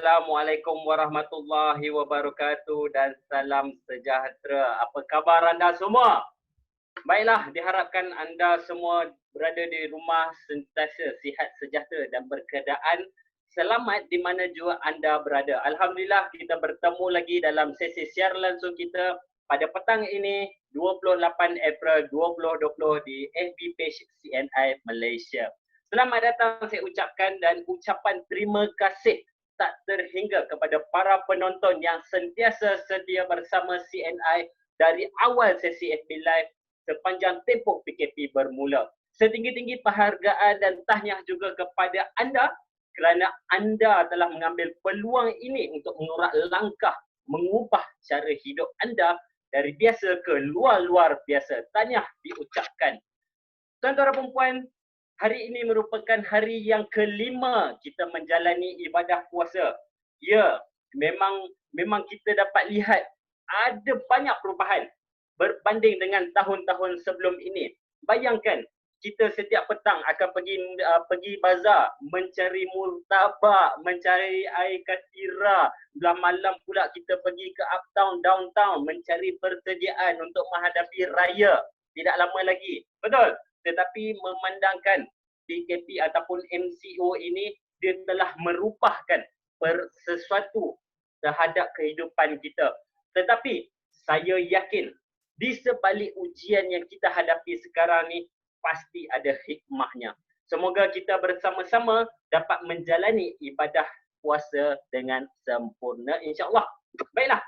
Assalamualaikum warahmatullahi wabarakatuh dan salam sejahtera. Apa khabar anda semua? Baiklah, diharapkan anda semua berada di rumah sentiasa sihat sejahtera dan berkeadaan selamat di mana jua anda berada. Alhamdulillah kita bertemu lagi dalam sesi siar langsung kita pada petang ini 28 April 2020 di FB page CNI Malaysia. Selamat datang saya ucapkan dan ucapan terima kasih tak terhingga kepada para penonton yang sentiasa sedia bersama CNI dari awal sesi FB Live sepanjang tempoh PKP bermula. Setinggi-tinggi penghargaan dan tahniah juga kepada anda kerana anda telah mengambil peluang ini untuk mengurak langkah mengubah cara hidup anda dari biasa ke luar biasa. Tahniah diucapkan. Tuan-tuan dan puan-puan, hari ini merupakan hari yang kelima kita menjalani ibadah puasa. Ya, memang kita dapat lihat ada banyak perubahan berbanding dengan tahun-tahun sebelum ini. Bayangkan, kita setiap petang akan pergi bazar, mencari murtabak, mencari air katira. Belah malam pula kita pergi ke uptown, downtown, mencari persediaan untuk menghadapi raya. Tidak lama lagi. Betul? Tetapi memandangkan PKP ataupun MCO ini, dia telah merubahkan sesuatu terhadap kehidupan kita. Tetapi saya yakin di sebalik ujian yang kita hadapi sekarang ni pasti ada hikmahnya. Semoga kita bersama-sama dapat menjalani ibadah puasa dengan sempurna, insya-Allah. Baiklah.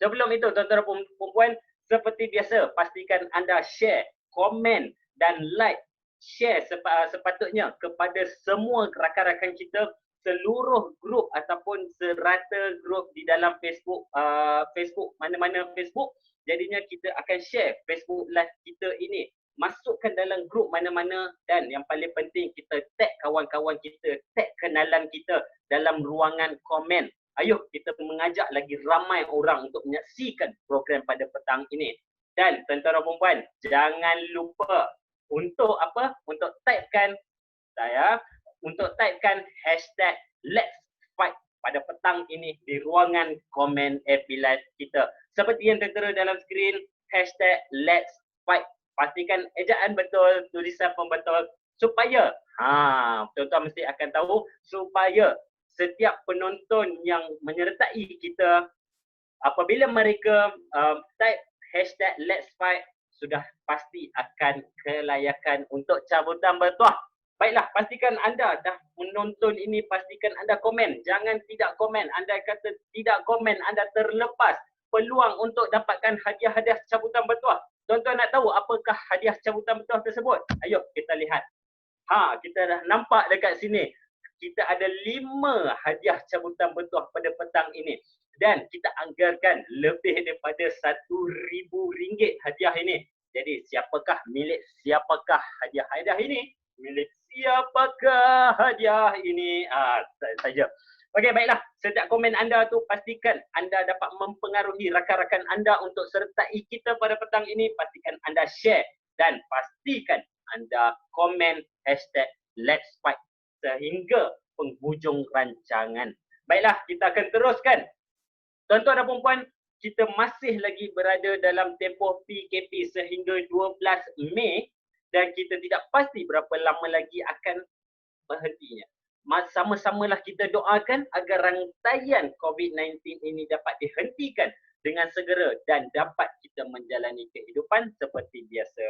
Sebelum itu tuan-tuan dan puan-puan, seperti biasa pastikan anda share, komen dan like. Share sepatutnya kepada semua rakan-rakan kita, seluruh grup ataupun serata grup di dalam Facebook, mana-mana Facebook. Jadinya kita akan share Facebook live kita ini, masukkan dalam grup mana-mana dan yang paling penting kita tag kawan-kawan kita, tag kenalan kita dalam ruangan komen. Ayuh kita mengajak lagi ramai orang untuk menyaksikan program pada petang ini. Dan tuan-tuan dan puan-puan, jangan lupa untuk apa? Untuk typekan hashtag Let's Fight pada petang ini di ruangan komen FB Live kita. Seperti yang tertera dalam skrin, hashtag Let's Fight. Pastikan ejaan betul, tulisan pun betul supaya tuan-tuan mesti akan tahu, supaya setiap penonton yang menyertai kita apabila mereka type hashtag Let's Fight, sudah pasti akan kelayakan untuk cabutan bertuah. Baiklah, pastikan anda dah menonton ini, pastikan anda komen. Jangan tidak komen. Anda kata tidak komen, anda terlepas peluang untuk dapatkan hadiah-hadiah cabutan bertuah. Tuan-tuan nak tahu apakah hadiah cabutan bertuah tersebut? Ayuh kita lihat. Kita dah nampak dekat sini. Kita ada 5 hadiah cabutan bertuah pada petang ini. Dan kita anggarkan lebih daripada RM1,000 hadiah ini. Jadi milik siapakah hadiah ini? Milik siapakah hadiah ini? Saja. Okey, baiklah. Setiap komen anda tu pastikan anda dapat mempengaruhi rakan-rakan anda untuk sertai kita pada petang ini. Pastikan anda share dan pastikan anda komen hashtag Let's Fight sehingga penghujung rancangan. Baiklah, kita akan teruskan. Tuan-tuan dan puan-puan, kita masih lagi berada dalam tempoh PKP sehingga 12 Mei dan kita tidak pasti berapa lama lagi akan berhentinya. Sama-samalah kita doakan agar rantaian COVID-19 ini dapat dihentikan dengan segera dan dapat kita menjalani kehidupan seperti biasa.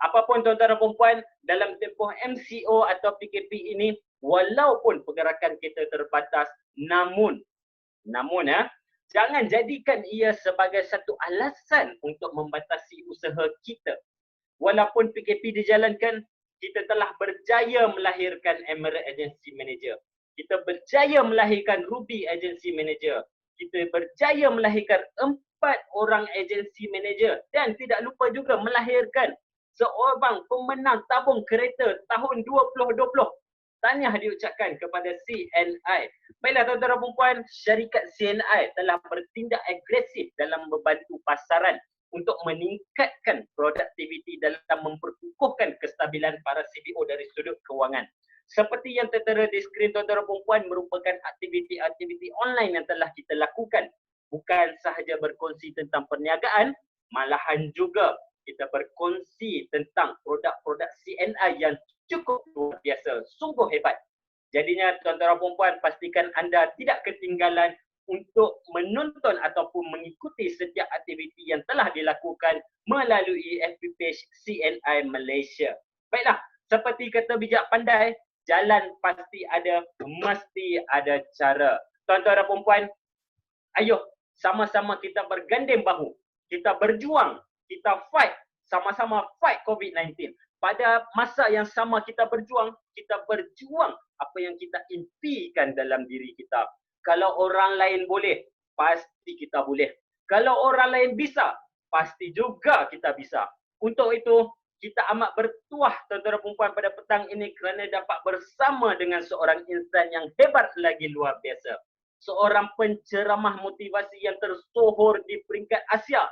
Apapun tuan-tuan dan puan-puan, dalam tempoh MCO atau PKP ini, walaupun pergerakan kita terbatas, namun jangan jadikan ia sebagai satu alasan untuk membatasi usaha kita. Walaupun PKP dijalankan, kita telah berjaya melahirkan Emerald Agency Manager. Kita berjaya melahirkan Ruby Agency Manager. Kita berjaya melahirkan 4 orang agency manager dan tidak lupa juga melahirkan seorang pemenang tabung kereta tahun 2020. Tahniah diucapkan kepada CNI. Baiklah tuan-tuan dan puan-puan, syarikat CNI telah bertindak agresif dalam membantu pasaran untuk meningkatkan produktiviti dalam memperkukuhkan kestabilan para CBO dari sudut kewangan. Seperti yang tertera di skrin tuan-tuan dan puan-puan merupakan aktiviti-aktiviti online yang telah kita lakukan. Bukan sahaja berkongsi tentang perniagaan, malahan juga kita berkongsi tentang produk-produk CNI yang cukup luar biasa, sungguh hebat. Jadinya tuan-tuan dan puan-puan, pastikan anda tidak ketinggalan untuk menonton ataupun mengikuti setiap aktiviti yang telah dilakukan melalui FB page CNI Malaysia. Baiklah, seperti kata bijak pandai, jalan pasti ada, mesti ada cara. Tuan-tuan dan puan-puan, ayo sama-sama kita bergandeng bahu, kita berjuang, kita fight, sama-sama fight COVID-19. Pada masa yang sama kita berjuang apa yang kita impikan dalam diri kita. Kalau orang lain boleh, pasti kita boleh. Kalau orang lain bisa, pasti juga kita bisa. Untuk itu, kita amat bertuah tuan-tuan dan puan-puan pada petang ini kerana dapat bersama dengan seorang insan yang hebat lagi luar biasa. Seorang penceramah motivasi yang tersohor di peringkat Asia.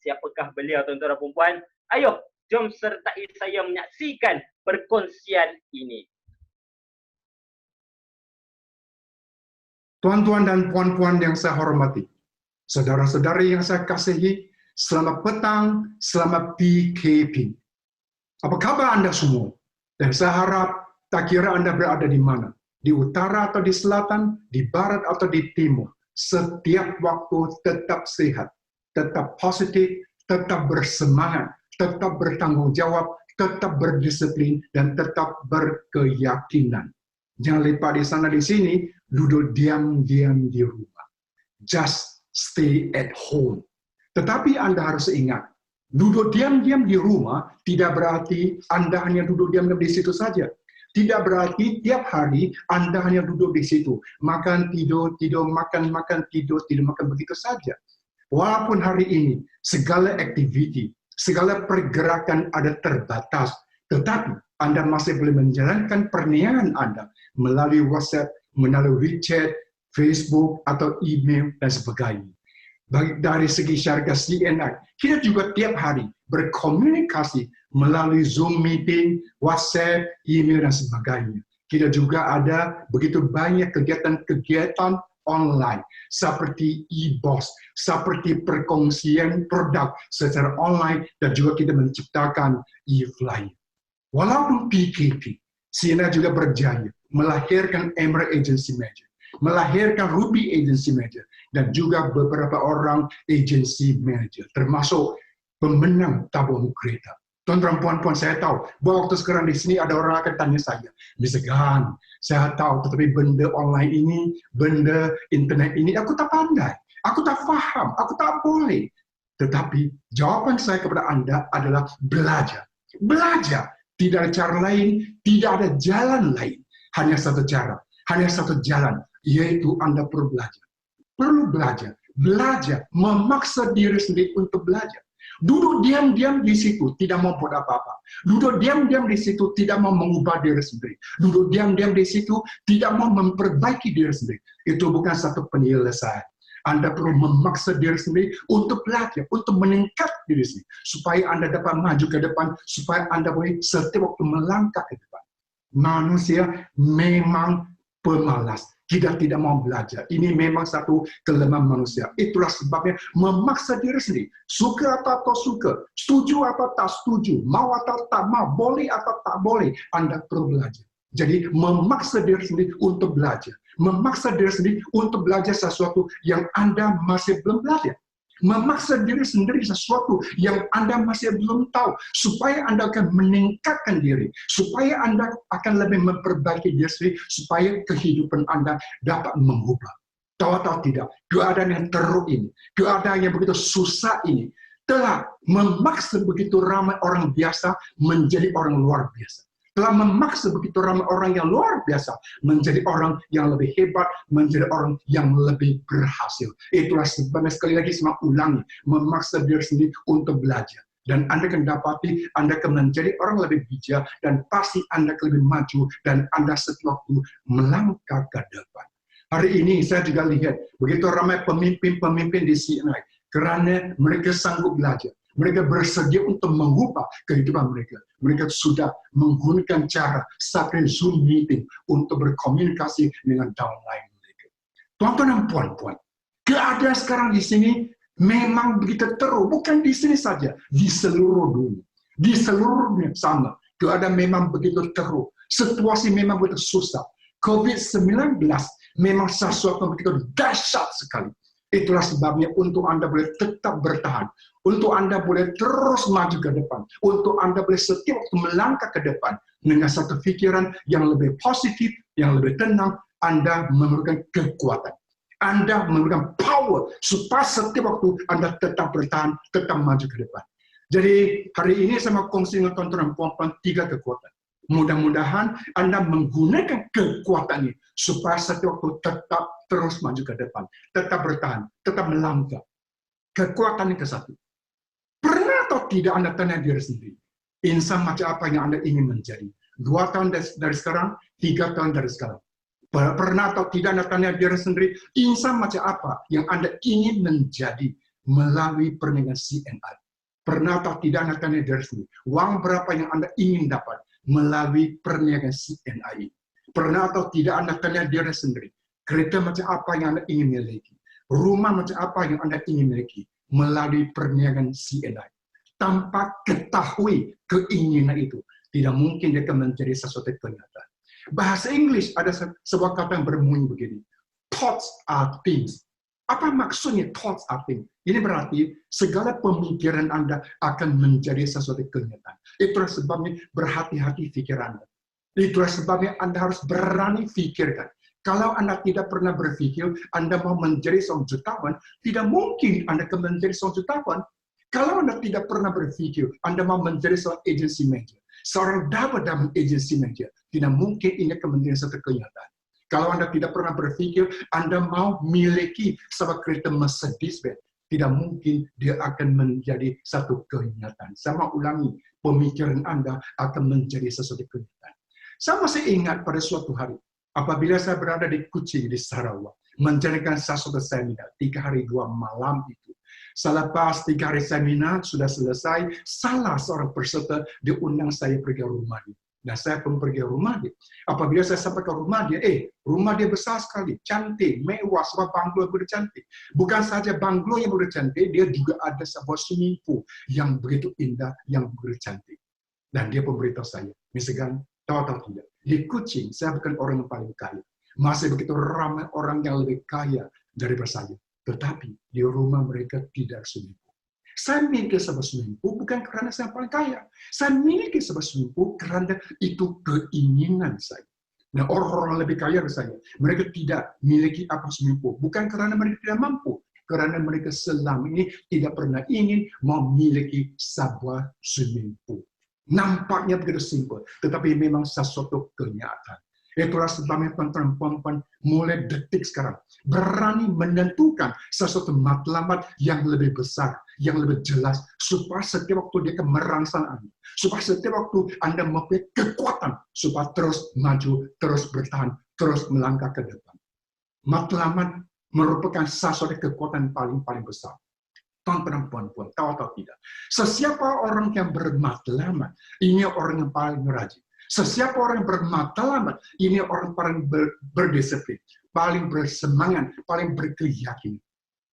Siapakah beliau tuan-tuan dan puan-puan? Ayo, jom sertai saya menyaksikan perkongsian ini. Tuan-tuan dan puan-puan yang saya hormati, saudara-saudari yang saya kasihi, selamat petang, selamat PKP. Apa kabar Anda semua? Dan saya harap tak kira Anda berada di mana, di utara atau di selatan, di barat atau di timur, setiap waktu tetap sehat, tetap positif, tetap bersemangat, tetap bertanggung jawab, tetap berdisiplin, dan tetap berkeyakinan. Jangan lupa di sana di sini, duduk diam-diam di rumah. Just stay at home. Tetapi Anda harus ingat, duduk diam-diam di rumah tidak berarti Anda hanya duduk diam-diam di situ saja. Tidak berarti tiap hari Anda hanya duduk di situ. Makan, tidur, tidur, makan, makan, tidur, tidur, makan, begitu saja. Walaupun hari ini segala aktiviti, segala pergerakan ada terbatas, tetapi Anda masih boleh menjalankan perniagaan Anda melalui WhatsApp, melalui WeChat, Facebook, atau email, dan sebagainya. Baik dari segi syarikat CNI, kita juga tiap hari berkomunikasi melalui Zoom meeting, WhatsApp, email, dan sebagainya. Kita juga ada begitu banyak kegiatan-kegiatan online, seperti e-boss, seperti perkongsian produk secara online, dan juga kita menciptakan e-flyer. Walaupun PKP, CNI juga berjaya melahirkan Emerald Agency Manager, melahirkan Ruby Agency Manager, dan juga beberapa orang agency manager, termasuk pemenang tabung kereta. Tuan-tuan puan-puan, saya tahu bahwa waktu sekarang di sini ada orang akan tanya saya, misalkan, saya tahu, tetapi benda online ini, benda internet ini, aku tak pandai, aku tak faham, aku tak boleh. Tetapi jawaban saya kepada Anda adalah belajar. Belajar. Tidak ada cara lain, tidak ada jalan lain. Hanya satu cara, hanya satu jalan, yaitu Anda perlu belajar. Perlu belajar. Belajar, memaksa diri sendiri untuk belajar. Duduk diam-diam di situ, tidak mau buat apa-apa. Duduk diam-diam di situ, tidak mau mengubah diri sendiri. Duduk diam-diam di situ, tidak mau memperbaiki diri sendiri. Itu bukan satu penyelesaian. Anda perlu memaksa diri sendiri untuk belajar, untuk meningkat diri sendiri. Supaya Anda dapat maju ke depan, supaya Anda boleh setiap waktu melangkah ke depan. Manusia memang pemalas. Kita tidak mau belajar. Ini memang satu kelemahan manusia. Itulah sebabnya memaksa diri sendiri. Suka atau tak suka, setuju atau tak setuju, mau atau tak mau, boleh atau tak boleh, Anda perlu belajar. Jadi memaksa diri sendiri untuk belajar. Memaksa diri sendiri untuk belajar sesuatu yang Anda masih belum belajar. Memaksa diri sendiri sesuatu yang Anda masih belum tahu. Supaya Anda akan meningkatkan diri. Supaya Anda akan lebih memperbaiki diri sendiri. Supaya kehidupan Anda dapat mengubah. Tahu atau tidak, keadaan yang teruk ini, keadaan yang begitu susah ini, telah memaksa begitu ramai orang biasa menjadi orang luar biasa. Telah memaksa begitu ramai orang yang luar biasa menjadi orang yang lebih hebat, menjadi orang yang lebih berhasil. Itulah sebabnya sekali lagi saya ulangi, memaksa diri sendiri untuk belajar. Dan Anda akan dapati, Anda akan menjadi orang lebih bijak, dan pasti Anda akan lebih maju, dan Anda setiap waktu melangkah ke depan. Hari ini saya juga lihat, begitu ramai pemimpin-pemimpin di CNI, kerana mereka sanggup belajar. Mereka bersedia untuk mengubah kehidupan mereka. Mereka sudah menggunakan cara seperti Zoom meeting untuk berkomunikasi dengan downline mereka. Tuan-tuan dan puan-puan, keadaan sekarang di sini memang begitu teruk. Bukan di sini saja, di seluruh dunia. Di seluruh dunia sama. Keadaan memang begitu teruk. Situasi memang begitu susah. COVID-19 memang sesuatu yang begitu dahsyat sekali. Itulah sebabnya untuk Anda boleh tetap bertahan. Untuk Anda boleh terus maju ke depan. Untuk Anda boleh setiap waktu melangkah ke depan. Dengan satu pikiran yang lebih positif, yang lebih tenang, Anda memerlukan kekuatan. Anda memerlukan power supaya setiap waktu Anda tetap bertahan, tetap maju ke depan. Jadi hari ini saya mau kongsi dengan tuan-tuan dan puan-puan 3 kekuatan. Mudah-mudahan Anda menggunakan kekuatan ini supaya setiap waktu tetap terus maju ke depan, tetap bertahan, tetap melangkah. Kekuatan yang ke-1. Pernah atau tidak Anda tanya diri sendiri, insan macam apa yang Anda ingin menjadi? 2 tahun dari sekarang, 3 tahun dari sekarang. Pernah atau tidak Anda tanya diri sendiri, insan macam apa yang Anda ingin menjadi melalui perniagaan CNI? Pernah atau tidak Anda tanya diri sendiri, uang berapa yang Anda ingin dapat melalui perniagaan CNI? Pernah atau tidak Anda tanya diri sendiri, kereta macam apa yang Anda ingin miliki? Rumah macam apa yang Anda ingin miliki melalui perniagaan CNI? Tanpa ketahui keinginan itu, tidak mungkin dia akan menjadi sesuatu kenyataan. Bahasa Inggris ada sebuah kata yang berbunyi begini, thoughts are things. Apa maksudnya thoughts are things? Ini berarti segala pemikiran Anda akan menjadi sesuatu kenyataan. Itulah sebabnya berhati-hati pikiran Anda. Itulah sebabnya Anda harus berani pikirkan. Kalau Anda tidak pernah berpikir Anda mau menjadi seorang jutawan, tidak mungkin Anda akan menjadi seorang jutawan. Kalau Anda tidak pernah berpikir Anda mau menjadi seorang agency manager, seorang dalam agency manager, tidak mungkin ini akan menjadi satu kenyataan. Kalau Anda tidak pernah berpikir Anda mau memiliki sebuah kereta Mercedes-Benz, tidak mungkin dia akan menjadi satu kenyataan. Sama ulangi, pemikiran Anda akan menjadi sesuatu kenyataan. Saya masih ingat pada suatu hari, apabila saya berada di Kuching, di Sarawak, menjalankan sesuatu seminar, 3 hari 2 malam itu. Selepas 3 hari seminar sudah selesai, salah seorang peserta diundang saya pergi ke rumah dia. Dan saya pun pergi ke rumah dia. Apabila saya sampai ke rumah dia, rumah dia besar sekali, cantik, mewah, sebuah banglo yang begitu cantik. Bukan saja banglo yang begitu cantik, dia juga ada sebuah swimming pool yang begitu indah, yang begitu cantik. Dan dia pun beritahu saya, misalkan, tahu atau tidak, di Kuching, saya bukan orang yang paling kaya. Masih begitu ramai orang yang lebih kaya daripada saya. Tetapi di rumah mereka tidak swimming pool. Saya miliki sebuah swimming pool bukan karena saya paling kaya. Saya miliki sebuah swimming pool karena itu keinginan saya. Nah, orang-orang lebih kaya dari saya, mereka tidak memiliki apa swimming pool. Bukan karena mereka tidak mampu. Karena mereka selama ini tidak pernah ingin memiliki sebuah swimming pool. Nampaknya begitu simpel, tetapi memang sesuatu kenyataan. Itulah sebabnya tuan-tuan mulai detik sekarang berani menentukan sesuatu matlamat yang lebih besar, yang lebih jelas, supaya setiap waktu dia akan merangsang Anda, supaya setiap waktu Anda mempunyai kekuatan, supaya terus maju, terus bertahan, terus melangkah ke depan. Matlamat merupakan sesuatu kekuatan paling besar. Tuan-tuan dan puan-puan, tahu atau tidak? Sesiapa orang yang bermatlamat, ini orang yang paling rajin. Sesiapa orang yang bermatlamat, ini orang paling berdisiplin, paling bersemangat, paling berkeyakinan.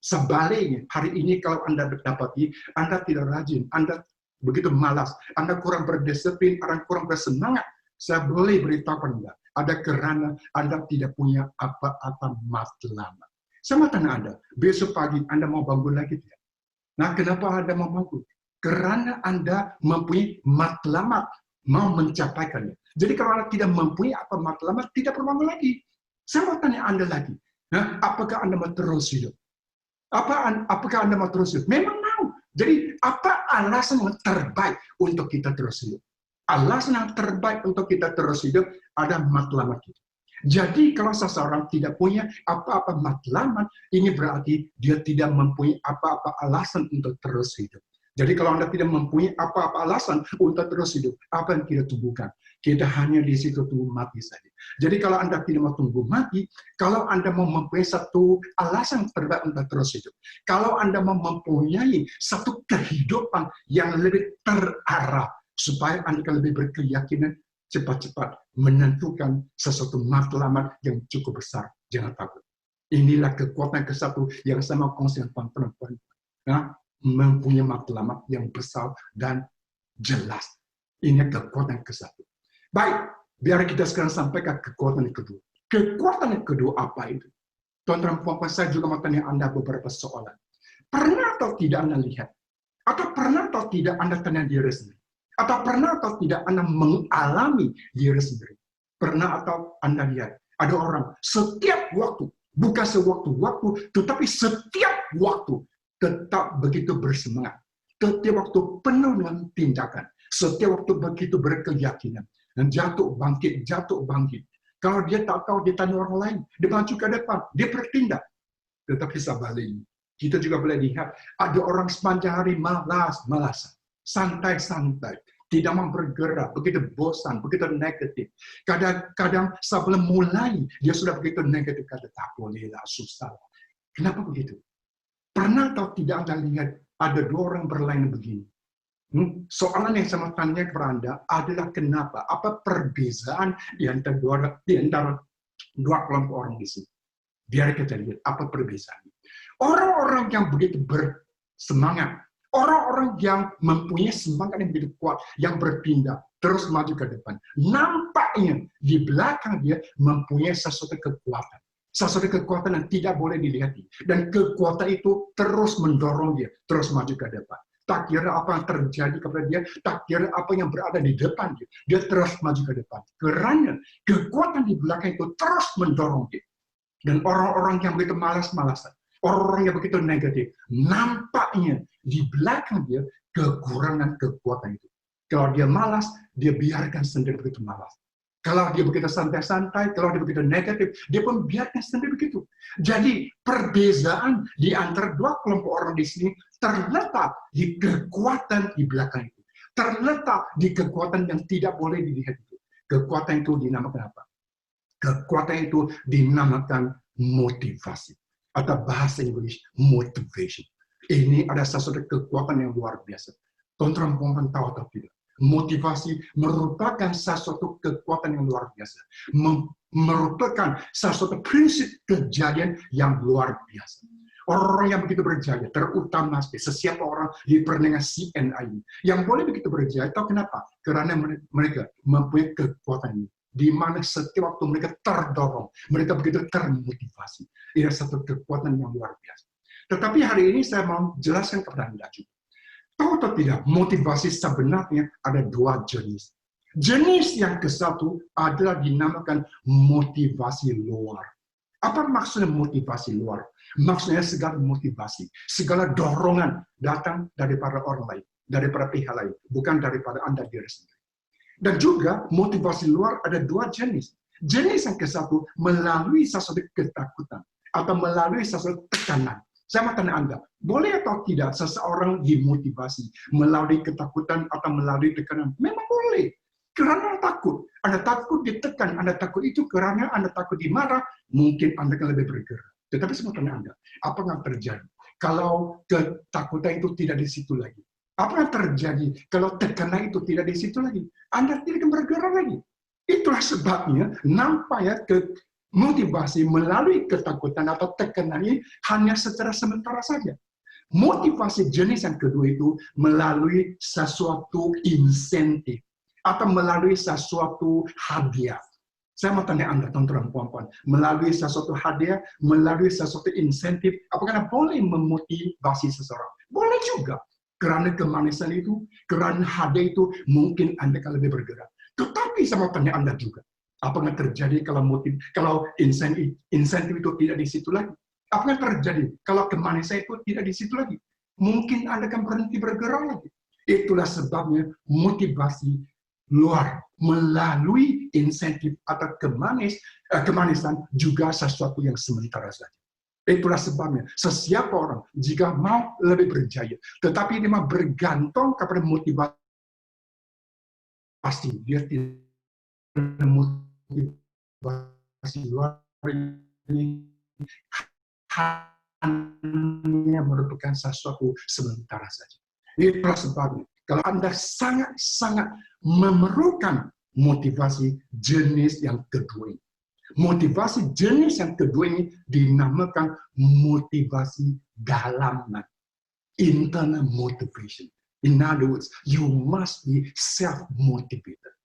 Sebaliknya, hari ini kalau Anda dapati, Anda tidak rajin, Anda begitu malas, Anda kurang berdisiplin, Anda kurang bersemangat, saya boleh beritahu Anda, ada karena Anda tidak punya apa-apa matlamat. Saya mau tanya Anda, besok pagi Anda mau bangun lagi tidak? Nah, kenapa Anda mau bangun? Karena Anda mempunyai matlamat, mau mencapaikannya. Jadi kalau Anda tidak mempunyai apa matlamat, tidak perlu bangun lagi. Saya mau tanya Anda lagi, nah, apakah Anda mau terus hidup? Apakah Anda mau terus hidup? Memang mau. Jadi apa alasan yang terbaik untuk kita terus hidup? Alasan yang terbaik untuk kita terus hidup ada matlamat kita. Jadi kalau seseorang tidak punya apa-apa matlamat, ini berarti dia tidak mempunyai apa-apa alasan untuk terus hidup. Jadi kalau Anda tidak mempunyai apa-apa alasan untuk terus hidup, apa yang kita tumbuhkan? Kita hanya di situ tunggu mati saja. Jadi kalau Anda tidak mau tunggu mati, kalau Anda mau mempunyai satu alasan terbaik untuk terus hidup, kalau Anda mau mempunyai satu kehidupan yang lebih terarah, supaya Anda akan lebih berkeyakinan, cepat-cepat menentukan sesuatu matlamat yang cukup besar. Jangan takut. Inilah kekuatan ke satu yang sama kongsi dengan perempuan. Nah, mempunyai matlamat yang besar dan jelas. Ini kekuatan ke satu. Baik, biar kita sekarang sampai ke kekuatan yang kedua. Kekuatan yang kedua apa itu? Tuan-tuan puan-puan, saya juga mau tanya Anda beberapa soalan. Pernah atau tidak Anda lihat? Atau pernah atau tidak Anda tanya diri sendiri? Atau pernah atau tidak Anda mengalami diri sendiri? Pernah atau Anda lihat? Ada orang setiap waktu, bukan sewaktu-waktu, tetapi setiap waktu, tetap begitu bersemangat. Setiap waktu penuh dengan tindakan. Setiap waktu begitu berkeyakinan. Dan jatuh bangkit. Kalau dia tak tahu, dia tanya orang lain. Dia maju ke depan, dia bertindak. Tetapi sebaliknya, kita juga boleh lihat, ada orang sepanjang hari malas-malasan. Santai-santai. Tidak mau bergerak, begitu bosan, begitu negatif. Kadang-kadang sebelum mulai, dia sudah begitu negatif. Kata, tak bolehlah, susah. Kenapa begitu? Pernah atau tidak Anda lihat ada dua orang berlainan begini? Soalan yang saya tanya kepada Anda adalah kenapa? Apa perbezaan di antara dua kelompok orang di sini? Biar kita lihat apa perbezaannya. Orang-orang yang begitu bersemangat, orang-orang yang mempunyai semangat yang begitu kuat, yang bertindak, terus maju ke depan. Nampaknya di belakang dia mempunyai sesuatu kekuatan. Sesuatu kekuatan yang tidak boleh dilihat. Dan kekuatan itu terus mendorong dia, terus maju ke depan. Tak kira apa yang terjadi kepada dia, tak kira apa yang berada di depan dia. Dia terus maju ke depan. Karena kekuatan di belakang itu terus mendorong dia. Dan orang-orang yang begitu malas-malasan, orang-orang yang begitu negatif, nampaknya di belakang dia kekurangan kekuatan itu. Kalau dia malas, dia biarkan sendiri begitu malas. Kalau dia begitu santai-santai, kalau dia begitu negatif, dia pun biarkan sendiri begitu. Jadi perbedaan di antara dua kelompok orang di sini terletak di kekuatan di belakang itu. Terletak di kekuatan yang tidak boleh dilihat itu. Kekuatan itu dinamakan apa? Kekuatan itu dinamakan motivasi. Atau bahasa Inggris, motivation. Ini ada sesuatu kekuatan yang luar biasa. Tuan-tuan tahu atau tidak? Motivasi merupakan sesuatu kekuatan yang luar biasa. Merupakan sesuatu prinsip kejadian yang luar biasa. Orang-orang yang begitu berjaya, terutama sesiapa orang di perlindungan CNI ini, yang boleh begitu berjaya, tahu kenapa? Karena mereka mempunyai kekuatan ini. Di mana setiap waktu mereka terdorong, mereka begitu termotivasi. Ini satu kekuatan yang luar biasa. Tetapi hari ini saya mau jelaskan kepada Anda juga. Tahu atau tidak, motivasi sebenarnya ada dua jenis. Jenis yang ke satu adalah dinamakan motivasi luar. Apa maksudnya motivasi luar? Maksudnya segala motivasi, segala dorongan datang daripada orang lain, daripada pihak lain, bukan daripada Anda diri sendiri. Dan juga motivasi luar ada dua jenis. Jenis yang ke satu melalui sesuatu ketakutan atau melalui sesuatu tekanan. Saya mau tanya Anda, boleh atau tidak seseorang dimotivasi melalui ketakutan atau melalui tekanan? Memang boleh. Karena takut. Anda takut ditekan, Anda takut itu karena Anda takut dimarah, mungkin Anda akan lebih bergerak. Tetapi saya mau tanya Anda, apa yang terjadi kalau ketakutan itu tidak di situ lagi? Apa yang terjadi kalau tekanan itu tidak di situ lagi? Anda tidak akan bergerak lagi. Itulah sebabnya nampaknya motivasi melalui ketakutan atau tekanan ini hanya secara sementara saja. Motivasi jenis yang kedua itu melalui sesuatu insentif atau melalui sesuatu hadiah. Saya mau tanya Anda, teman-teman puan-puan, melalui sesuatu hadiah, melalui sesuatu insentif, apakah Anda boleh memotivasi seseorang? Boleh juga. Karena kemanisan itu, karena hadiah itu, mungkin Anda akan lebih bergerak. Tetapi saya mau tanya Anda juga, apa yang terjadi kalau insentif itu tidak di situ lagi? Apa yang terjadi kalau kemanisan itu tidak di situ lagi? Mungkin Anda akan berhenti bergerak lagi. Itulah sebabnya motivasi luar melalui insentif atau kemanisan juga sesuatu yang sementara saja. Itulah sebabnya, sesiapa orang jika mau lebih berjaya, tetapi dia mau bergantung kepada motivasi, dia tidak motivasi luar ini hanya merupakan sesuatu sementara saja. Itulah sebabnya, kalau Anda sangat-sangat memerlukan motivasi jenis yang kedua ini. Motivasi jenis yang kedua ini dinamakan motivasi dalaman. Internal motivation. In other words, you must be self-motivated.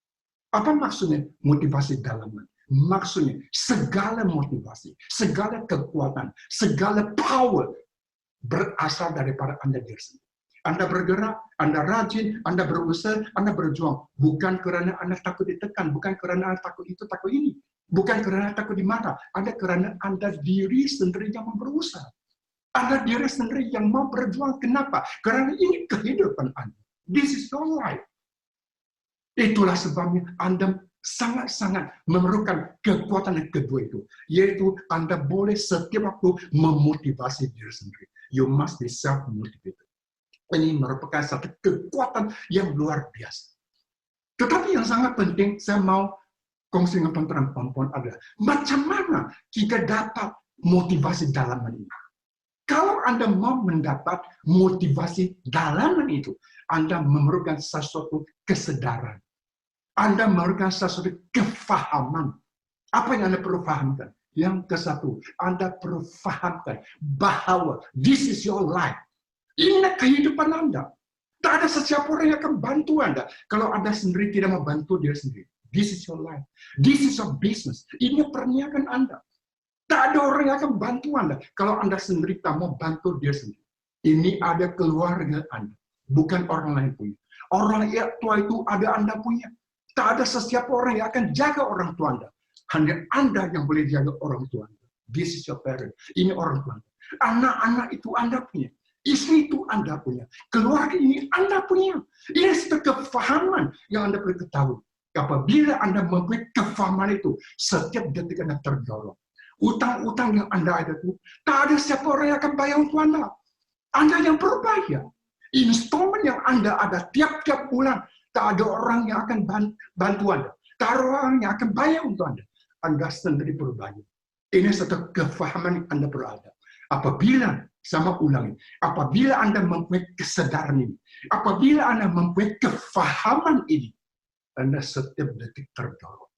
Apa maksudnya motivasi dalaman? Maksudnya segala motivasi, segala kekuatan, segala power berasal daripada Anda diri sendiri. Anda bergerak, Anda rajin, Anda berusaha, Anda berjuang. Bukan karena Anda takut ditekan, bukan karena Anda takut itu, takut ini. Bukan karena takut dimarah, ada karena Anda diri sendiri yang mau berusaha. Anda diri sendiri yang mau berjuang. Kenapa? Karena ini kehidupan Anda. This is your life. Itulah sebabnya Anda sangat-sangat memerlukan kekuatan yang kedua itu. Yaitu Anda boleh setiap waktu memotivasi diri sendiri. You must be self-motivated. Ini merupakan satu kekuatan yang luar biasa. Tetapi yang sangat penting, saya mau kongsi dengan perempuan adalah macam mana kita dapat motivasi dalaman ini. Kalau Anda mau mendapat motivasi dalaman itu, Anda memerlukan sesuatu kesadaran. Anda memerlukan sesuatu kefahaman. Apa yang Anda perlu fahamkan? Yang ke satu, Anda perlu fahamkan bahwa this is your life. Ini kehidupan Anda. Tak ada sesiapa orang yang akan bantu Anda kalau Anda sendiri tidak mau bantu diri sendiri. This is your life. This is your business. Ini perniagaan Anda. Tak ada orang yang akan bantu Anda kalau Anda sendiri tak mau bantu diri sendiri. Ini ada keluarga Anda, bukan orang lain punya. Orang tua itu ada Anda punya. Tak ada sesiapa orang yang akan jaga orang tua Anda. Hanya Anda yang boleh jaga orang tua Anda. This is your parent. Ini orang tua Anda. Anak-anak itu Anda punya. Istri itu Anda punya. Keluarga ini Anda punya. Ini satu kefahaman yang Anda perlu ketahui. Apabila Anda mempunyai kefahaman itu, setiap detik Anda terdorong. Utang-utang yang Anda ada itu, tak ada siapa orang yang akan bayar untuk Anda. Anda yang perlu bayar. Installment yang Anda ada tiap-tiap bulan, tak ada orang yang akan bantu Anda. Tak ada orang yang akan bayar untuk Anda. Anda sendiri perlu bayar. Ini satu kefahaman yang Anda perlu ada. Apabila, sama ulangi, apabila Anda mempunyai kesadaran ini, apabila Anda mempunyai kefahaman ini, Anda setiap detik terdorong.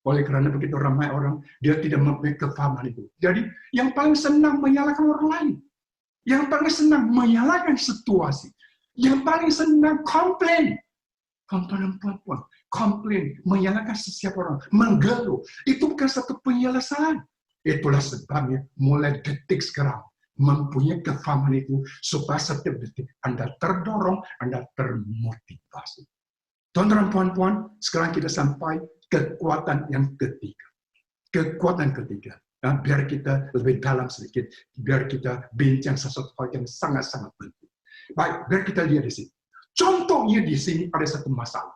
Oleh karena begitu ramai orang, dia tidak mempunyai kefahaman itu. Jadi, yang paling senang menyalahkan orang lain. Yang paling senang menyalahkan situasi. Yang paling senang komplain. Perempuan, komplain, menyalahkan setiap orang, menggeluh. Itu bukan satu penyelesaian. Itulah sebabnya, mulai detik sekarang, mempunyai kefahaman itu, supaya setiap detik Anda terdorong, Anda termotivasi. Tuan-tuan, puan-puan, sekarang kita sampai kekuatan yang ketiga. Kekuatan ketiga. Nah, biar kita lebih dalam sedikit, biar kita bincang sesuatu hal yang sangat-sangat penting. Baik, biar kita lihat di sini. Contohnya di sini ada satu masalah.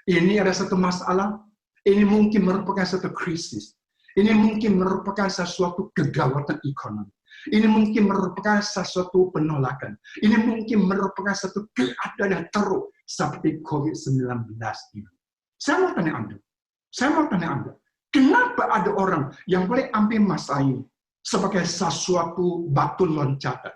Ini ada satu masalah, ini mungkin merupakan satu krisis. Ini mungkin merupakan sesuatu kegawatan ekonomi. Ini mungkin merupakan sesuatu penolakan. Ini mungkin merupakan satu keadaan yang teruk seperti COVID-19 ini. Saya mau tanya Anda, kenapa ada orang yang boleh ambil masalah ini sebagai sesuatu batu loncatan?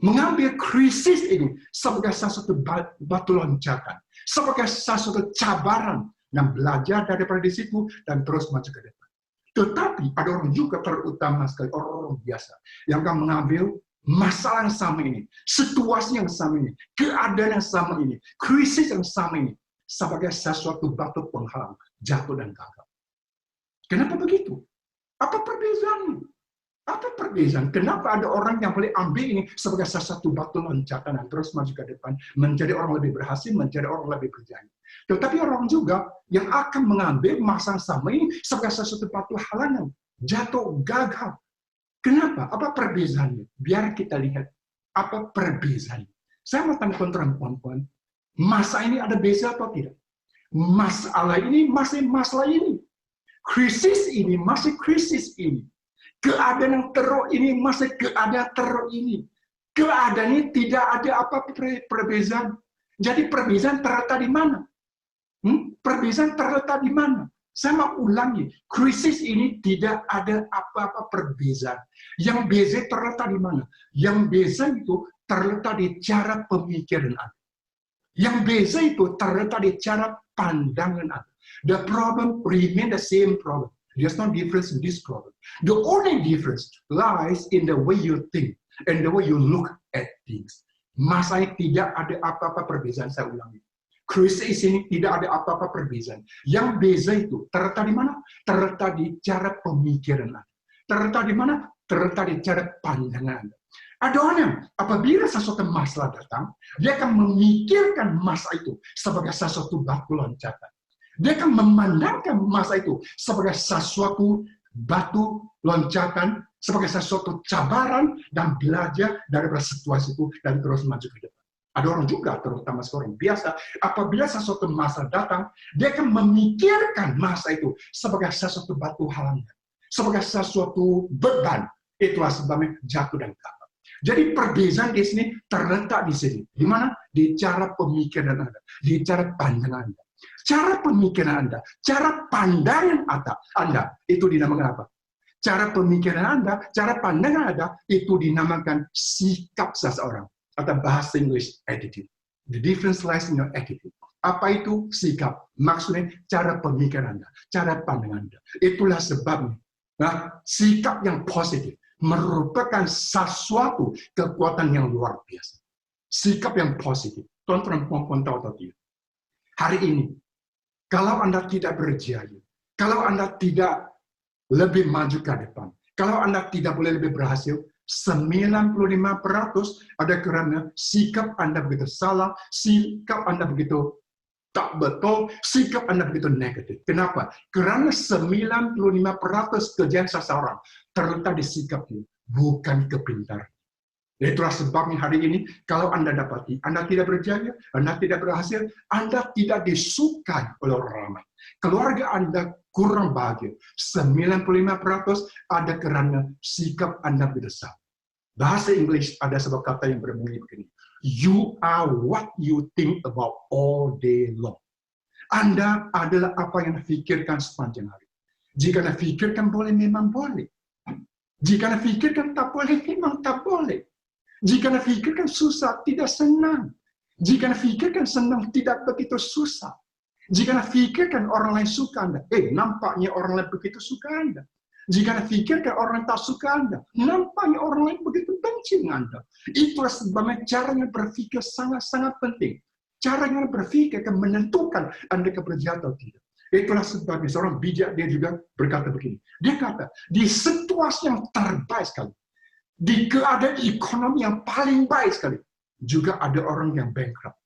Mengambil krisis ini sebagai sesuatu batu loncatan, sebagai sesuatu cabaran, dan belajar daripada di situ dan terus maju ke depan. Tetapi ada orang juga terutama sekali, orang-orang biasa, yang akan mengambil masalah yang sama ini, situasi yang sama ini, keadaan yang sama ini, krisis yang sama ini, sebagai sesuatu batu penghalang, jatuh dan gagal. Kenapa begitu? Apa perbedaannya? Apa perbedaan? Kenapa ada orang yang boleh ambil ini sebagai sesuatu batu loncatan dan terus maju ke depan, menjadi orang lebih berhasil, menjadi orang lebih berjaya. Tetapi orang juga yang akan mengambil masalah sama ini sebagai sesuatu batu halangan, jatuh, gagal. Kenapa? Apa perbedaannya? Biar kita lihat apa perbedaannya. Saya mau tanya teman-teman, masa ini ada beza atau tidak? Masalah ini masih masalah ini. Krisis ini masih krisis ini. Keadaan yang teruk ini masih keadaan teruk ini. Keadaan ini tidak ada apa perbezaan. Jadi perbezaan terletak di mana? Perbezaan terletak di mana? Saya mau ulangi, krisis ini tidak ada apa-apa perbezaan. Yang beza terletak di mana? Yang beza itu terletak di cara pemikiran Anda. Yang beza itu terletak di cara pandangan Anda. The problem remain the same problem. There's no difference in this problem. The only difference lies in the way you think and the way you look at things. Masanya tidak ada apa-apa perbezaan, saya ulangi. Krisis ini tidak ada apa-apa perbezaan. Yang beza itu terletak di mana? Terletak di cara pemikiran Anda. Terletak di mana? Terletak di cara pandangan Anda. Ada orang apabila sesuatu masalah datang, dia akan memikirkan masalah itu sebagai sesuatu batu loncatan. Dia akan memandangkan masa itu sebagai sesuatu batu loncatan, sebagai sesuatu cabaran dan belajar dari situasi itu dan terus maju ke depan. Ada orang juga, terutama seorang biasa, apabila sesuatu masa datang, dia akan memikirkan masa itu sebagai sesuatu batu halangan, sebagai sesuatu beban. Itulah sebabnya jatuh dan gagal. Jadi perbedaan di sini terletak di sini. Di mana? Di cara pemikiran Anda, di cara pandangan Anda. Cara pemikiran Anda, cara pandangan Anda, itu dinamakan apa? Cara pemikiran Anda, cara pandangan Anda, itu dinamakan sikap seseorang. Atau bahasa Inggris, attitude. The difference lies in your attitude. Apa itu sikap? Maksudnya cara pemikiran Anda, cara pandangan Anda. Itulah sebabnya. Nah, sikap yang positif merupakan sesuatu kekuatan yang luar biasa. Sikap yang positif. Tuan-tuan perempuan tahu atau tidak? Hari ini, kalau Anda tidak berjaya, kalau Anda tidak lebih maju ke depan, kalau Anda tidak boleh lebih berhasil, 95% ada karena sikap Anda begitu salah, sikap Anda begitu tak betul, sikap Anda begitu negatif. Kenapa? Karena 95% kejayaan seseorang terletak di sikapnya, bukan kepintaran. Itulah sebabnya hari ini, kalau Anda dapati, Anda tidak berjaya, Anda tidak berhasil, Anda tidak disukai oleh orang ramai. Keluarga Anda kurang bahagia. 95% ada karena sikap Anda besar. Bahasa Inggris ada sebuah kata yang berbunyi begini. You are what you think about all day long. Anda adalah apa yang Anda pikirkan sepanjang hari. Jika Anda pikirkan boleh, memang boleh. Jika Anda pikirkan tak boleh, memang tak boleh. Jika Anda pikirkan susah, tidak senang. Jika Anda pikirkan senang, tidak begitu susah. Jika Anda pikirkan orang lain suka Anda, nampaknya orang lain begitu suka Anda. Jika Anda pikirkan orang tak suka Anda, nampaknya orang lain begitu benci Anda. Itulah sebabnya caranya berpikir sangat-sangat penting. Caranya berpikir akan menentukan Anda berjaya atau tidak. Itulah sebabnya seorang bijak dia juga berkata begini. Dia kata, di situasi yang terbaik sekali, di keadaan ekonomi yang paling baik sekali, juga ada orang yang bankrupt.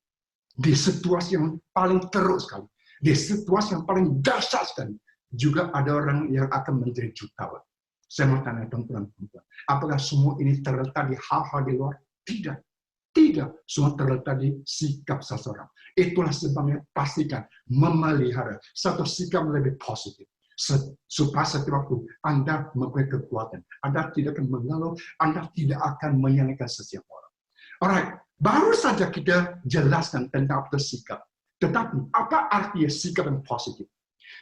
Di situasi yang paling teruk sekali, di situasi yang paling dahsyat sekali, juga ada orang yang akan menjadi jutawan. Saya mau tanya teman-teman, apakah semua ini terletak di hal-hal di luar? Tidak. Tidak. Semua terletak di sikap seseorang. Itulah sebabnya pastikan memelihara satu sikap lebih positif. Supaya setiap waktu Anda mempunyai kekuatan. Anda tidak akan mengeluh, Anda tidak akan menyalahkan setiap orang. Alright, baru saja kita jelaskan tentang sikap. Tetapi, apa artinya sikap yang positif?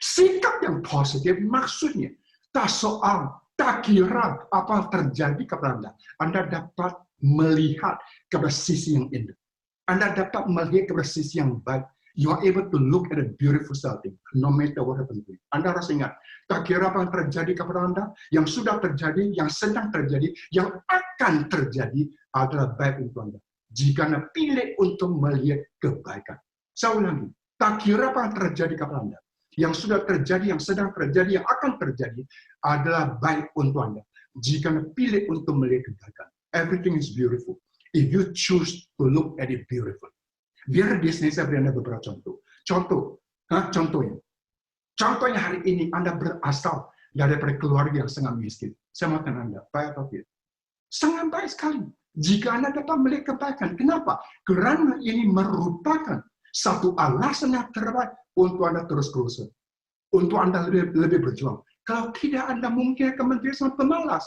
Sikap yang positif maksudnya, tak kira apa terjadi kepada Anda. Anda dapat melihat kepada sisi yang indah. Anda dapat melihat kepada sisi yang baik. You are able to look at a beautiful something, no matter what happens to you. Anda harus ingat, tak kira apa yang terjadi kepada Anda, yang sudah terjadi, yang sedang terjadi, yang akan terjadi adalah baik untuk Anda. Jika Anda pilih untuk melihat kebaikan. Saya ulangi, tak kira apa yang terjadi kepada Anda, yang sudah terjadi, yang sedang terjadi, yang akan terjadi adalah baik untuk Anda. Jika Anda pilih untuk melihat kebaikan. Everything is beautiful. If you choose to look at it beautiful. Biar di sini saya beri Anda beberapa contoh. Contohnya hari ini Anda berasal dari keluarga yang sangat miskin. Saya mau tanya Anda, baik atau tidak? Sangat baik sekali. Jika Anda dapat melihat kebaikan. Kenapa? Karena ini merupakan satu alasan yang terbaik untuk Anda terus berusaha. Untuk Anda lebih berjuang. Kalau tidak, Anda mungkin akan menjadi sangat pemalas.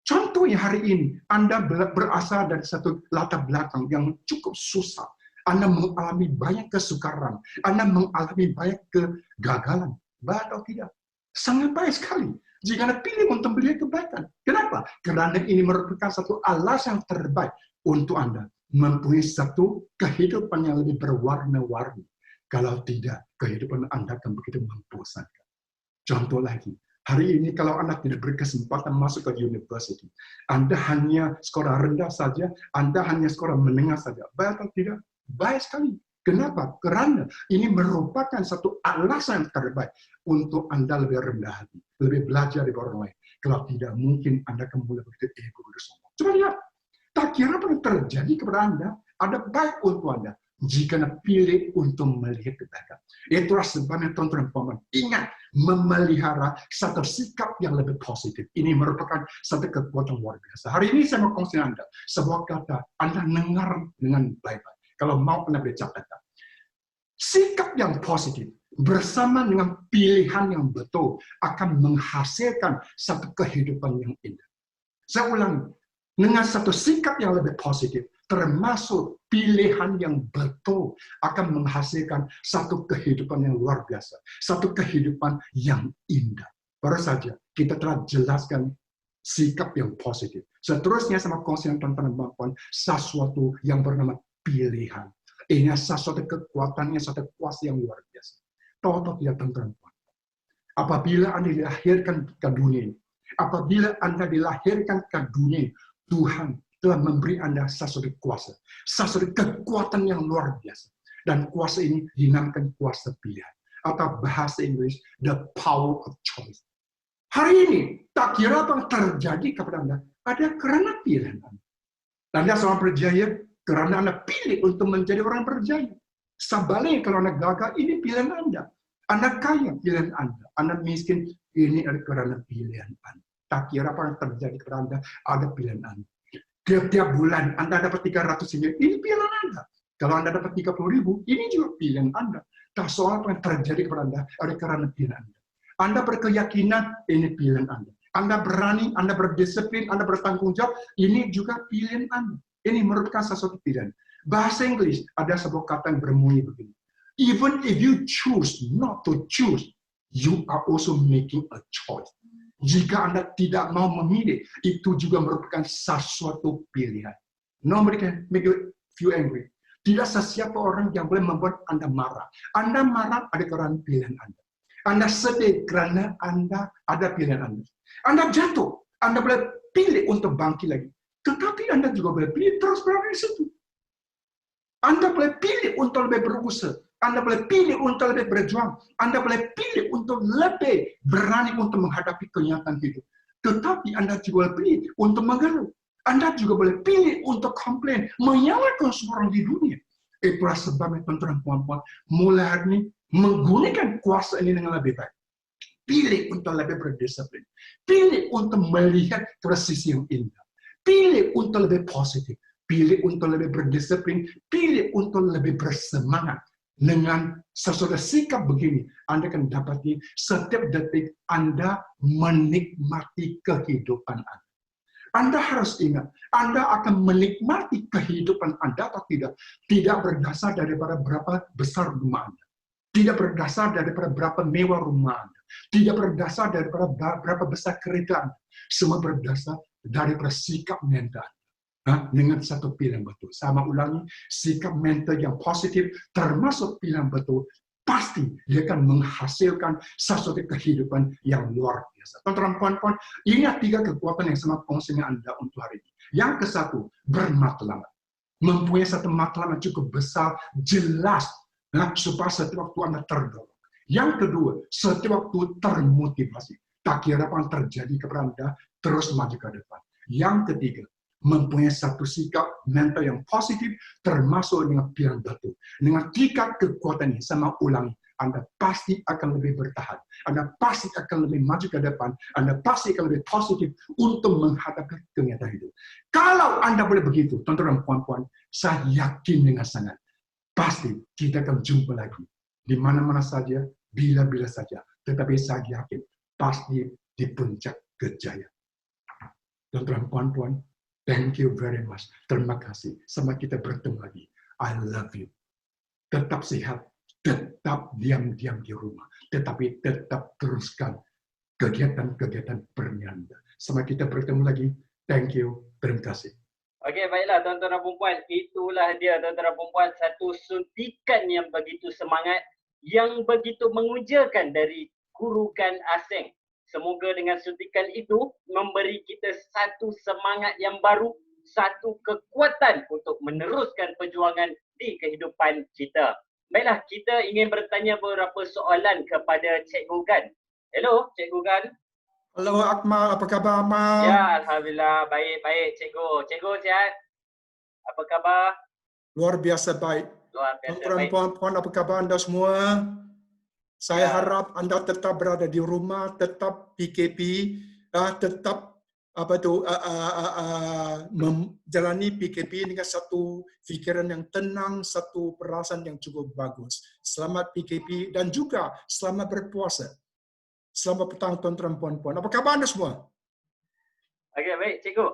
Contohnya hari ini, Anda berasal dari satu latar belakang yang cukup susah. Anda mengalami banyak kesukaran. Anda mengalami banyak kegagalan. Baik atau tidak? Sangat baik sekali. Jika Anda pilih untuk melihat kebaikan. Kenapa? Karena ini merupakan satu alasan terbaik untuk Anda mempunyai satu kehidupan yang lebih berwarna-warni. Kalau tidak, kehidupan Anda akan begitu membosankan. Contoh lagi, hari ini kalau Anda tidak berkesempatan masuk ke university, Anda hanya sekolah rendah saja, Anda hanya sekolah menengah saja. Baik atau tidak? Baik sekali. Kenapa? Karena ini merupakan satu alasan terbaik untuk Anda lebih rendah hati, lebih belajar dari orang lain. Kalau tidak, mungkin Anda akan mulai begitu ego sombong. Coba lihat, tak kira apa yang terjadi kepada Anda, ada baik untuk Anda jika Anda pilih untuk melihat kebaikan. Itulah sebabnya teman-teman paman, ingat memelihara satu sikap yang lebih positif. Ini merupakan satu kekuatan luar biasa. Hari ini saya mau kongsi Anda sebuah kata, Anda dengar dengan baik-baik. Kalau mau Anda boleh catatkan. Sikap yang positif bersama dengan pilihan yang betul akan menghasilkan satu kehidupan yang indah. Saya ulangi, dengan satu sikap yang lebih positif, termasuk pilihan yang betul akan menghasilkan satu kehidupan yang luar biasa. Satu kehidupan yang indah. Baru saja kita telah jelaskan sikap yang positif. Seterusnya sama kongsi yang teman-teman sesuatu yang bernama pilihan. Ini sesuatu kekuatannya, satu kuasa yang luar biasa. Tahu atau tidak teman-teman? Apabila Anda dilahirkan ke dunia ini, apabila Anda dilahirkan ke dunia, Tuhan telah memberi Anda sesuatu kuasa, sesuatu kekuatan yang luar biasa. Dan kuasa ini dinamakan kuasa pilihan. Atau bahasa Inggris, the power of choice. Hari ini, tak kira apa yang terjadi kepada Anda, ada karena pilihan Anda. Anda seorang berjaya, karena Anda pilih untuk menjadi orang berjaya. Sebaliknya, kalau Anda gagal, ini pilihan Anda. Anda kaya, pilihan Anda. Anda miskin, ini adalah karena pilihan Anda. Tak kira apa yang terjadi kepada Anda, ada pilihan Anda. Tiap bulan Anda dapat 300 ribu, ini pilihan Anda. Kalau Anda dapat 30 ribu, ini juga pilihan Anda. Tak soal apa yang terjadi kepada Anda, ada karena pilihan Anda. Anda berkeyakinan, ini pilihan Anda. Anda berani, Anda berdisiplin, Anda bertanggung jawab, ini juga pilihan Anda. Ini merupakan sesuatu pilihan. Bahasa Inggris ada sebuah kata yang berbunyi begini. Even if you choose not to choose, you are also making a choice. Jika Anda tidak mau memilih, itu juga merupakan sesuatu pilihan. Nobody can make you angry. Tidak sesiapa orang yang boleh membuat Anda marah. Anda marah ada karena pilihan Anda. Anda sedih karena Anda ada pilihan Anda. Anda jatuh, Anda boleh pilih untuk bangkit lagi. Tetapi Anda juga boleh pilih terus berada di situ. Anda boleh pilih untuk lebih berusaha. Anda boleh pilih untuk lebih berjuang. Anda boleh pilih untuk lebih berani untuk menghadapi kenyataan hidup. Tetapi Anda juga boleh pilih untuk mengeluh. Anda juga boleh pilih untuk komplain, menyalahkan seorang di dunia. Itulah sebabnya teman-teman puan-puan, mulai hari ini menggunakan kuasa ini dengan lebih baik. Pilih untuk lebih berdisiplin. Pilih untuk melihat ke sisi yang indah. Pilih untuk lebih positif. Pilih untuk lebih berdisiplin. Pilih untuk lebih bersemangat. Dengan sesuatu sikap begini, Anda akan dapati setiap detik Anda menikmati kehidupan Anda. Anda harus ingat, Anda akan menikmati kehidupan Anda atau tidak. Tidak berdasar daripada berapa besar rumah Anda. Tidak berdasar daripada berapa mewah rumah Anda. Tidak berdasar daripada berapa besar kereta Anda. Semua berdasar daripada sikap mental Anda. Dengan satu pilihan betul. Sama ulangi, sikap mental yang positif termasuk pilihan betul, pasti dia akan menghasilkan sesuatu kehidupan yang luar biasa. Teman-teman, puan-puan, ini 3 kekuatan yang sangat kongsinya Anda untuk hari ini. Yang ke satu, bermatlamat. Mempunyai satu matlamat cukup besar, jelas, supaya setiap waktu Anda terdorong. Yang kedua, setiap waktu termotivasi. Tak kira apa yang terjadi kepada Anda, terus maju ke depan. Yang ketiga, mempunyai satu sikap mental yang positif, termasuk dengan pilihan betul. Dengan 3 kekuatan ini, sama ulangi, Anda pasti akan lebih bertahan. Anda pasti akan lebih maju ke depan. Anda pasti akan lebih positif untuk menghadapi kenyataan hidup. Kalau Anda boleh begitu, teman-teman dan puan-puan, saya yakin dengan sangat, pasti kita akan jumpa lagi. Di mana-mana saja, bila-bila saja. Tetapi saya yakin pasti di puncak kejayaan. Tuan-tuan, puan-puan, thank you very much. Terima kasih. Sampai kita bertemu lagi. I love you. Tetap sehat, tetap diam-diam di rumah. Tetapi tetap teruskan kegiatan-kegiatan bernyanda. Sampai kita bertemu lagi. Thank you. Terima kasih. Okey, baiklah tuan-tuan dan puan-puan. Itulah dia tuan-tuan dan puan-puan, satu suntikan yang begitu semangat, yang begitu mengujakan dari Gurukan Aseng. Semoga dengan suntikan itu memberi kita satu semangat yang baru, satu kekuatan untuk meneruskan perjuangan di kehidupan kita. Baiklah, kita ingin bertanya beberapa soalan kepada Cikgu Gan. Hello, Cikgu Gan. Halo Akmal, apa khabar Akmal? Ya, Alhamdulillah. Baik-baik, Cikgu. Cikgu sihat? Apa khabar? Luar biasa baik. Luar biasa Tuan-tuan, baik. puan-puan, apa khabar anda semua? Saya Ya. harap anda tetap berada di rumah, tetap PKP, tetap menjalani PKP dengan satu fikiran yang tenang, satu perasaan yang cukup bagus. Selamat PKP dan juga selamat berpuasa. Selamat petang tuan-tuan, puan-puan. Apa khabar anda semua? Okey, baik, Cikgu.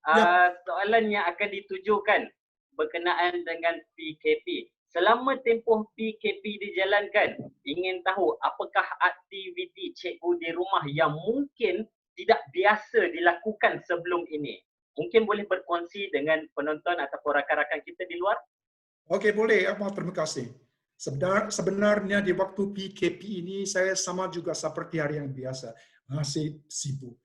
Ya. Soalan yang akan ditujukan berkenaan dengan PKP. Selama tempoh PKP dijalankan, ingin tahu apakah aktiviti cikgu di rumah yang mungkin tidak biasa dilakukan sebelum ini. Mungkin boleh berkongsi dengan penonton ataupun rakan-rakan kita di luar? Okey, boleh. Terima kasih. Sebenarnya di waktu PKP ini saya sama juga seperti hari yang biasa, masih sibuk.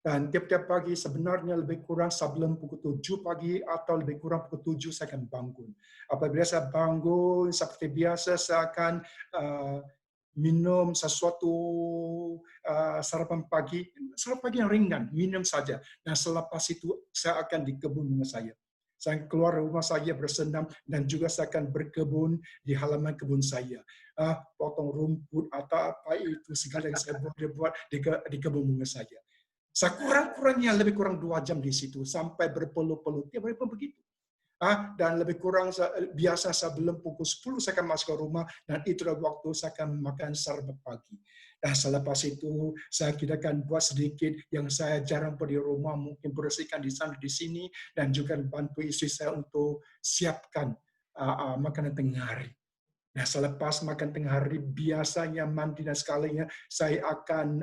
Dan tiap-tiap pagi sebenarnya lebih kurang sebelum pukul 7 pagi atau lebih kurang pukul 7 saya akan bangun. Apabila saya bangun seperti biasa saya akan minum sesuatu sarapan pagi yang ringan, minum saja. Dan selepas itu saya akan di kebun bunga saya. Saya keluar rumah saya bersenam dan juga saya akan berkebun di halaman kebun saya. Potong rumput atau apa itu segala yang saya buat di kebun bunga saya. Sekurang-kurangnya lebih kurang 2 jam di situ sampai berpeluh-peluh. Tiap hari pun begitu. Dan lebih kurang biasa sebelum pukul 10 saya akan masuk ke rumah dan itulah waktu saya akan makan sarapan pagi. Dan selepas itu saya akan buat sedikit yang saya jarang buat di rumah, mungkin bersihkan di sana di sini dan juga bantu istri saya untuk siapkan makanan tengah hari. Nah, selepas makan tengah hari biasanya mandi dan sekalinya saya akan